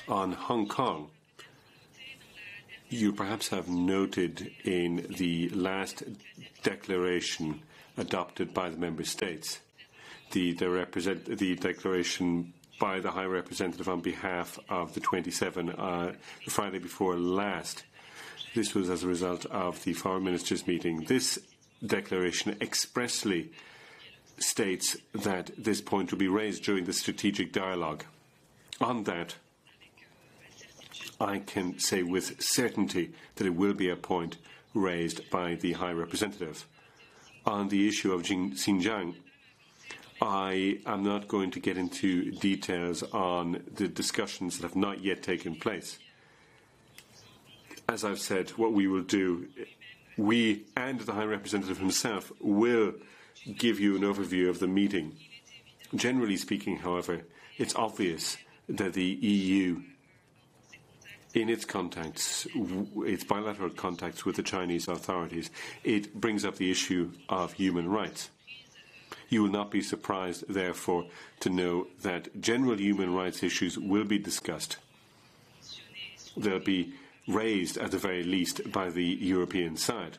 On Hong Kong, you perhaps have noted in the last declaration adopted by the member states, the declaration by the High Representative on behalf of the 27, the Friday before last. This was as a result of the Foreign Ministers' meeting. This declaration expressly states that this point will be raised during the strategic dialogue. On that, I can say with certainty that it will be a point raised by the High Representative. On the issue of Xinjiang, I am not going to get into details on the discussions that have not yet taken place. As I've said, what we will do, we and the High Representative himself will give you an overview of the meeting. Generally speaking, however, it's obvious that the EU, in its contacts, its bilateral contacts with the Chinese authorities, it brings up the issue of human rights. You will not be surprised, therefore, to know that general human rights issues will be discussed. They'll be raised, at the very least, by the European side.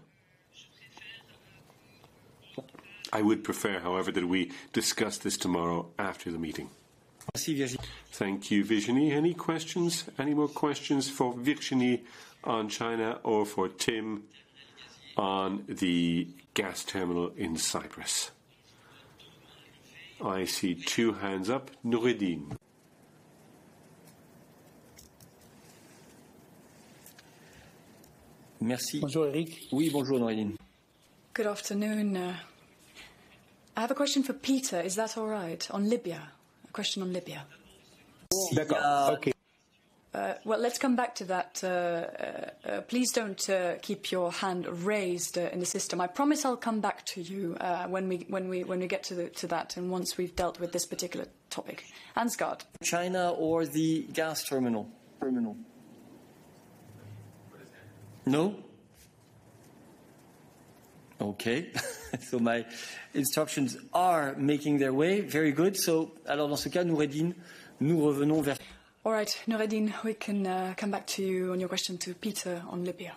I would prefer, however, that we discuss this tomorrow after the meeting. Thank you, Virginie. Any questions? Any more questions for Virginie on China or for Tim on the gas terminal in Cyprus? I see two hands up. Noureddine. Merci. Bonjour, Eric. Oui, bonjour, Noureddine. Good afternoon. I have a question for Peter. Is that all right? On Libya. A question on Libya. D'accord. Okay. Well, let's come back to that. Please don't keep your hand raised in the system. I promise I'll come back to you when we get to that, and once we've dealt with this particular topic. Ansgaard. China or the gas terminal? No? Okay. So my instructions are making their way. Very good. So, alors dans ce cas, Noureddine, nous revenons vers... All right, Noureddine, we can come back to you on your question to Peter on Libya.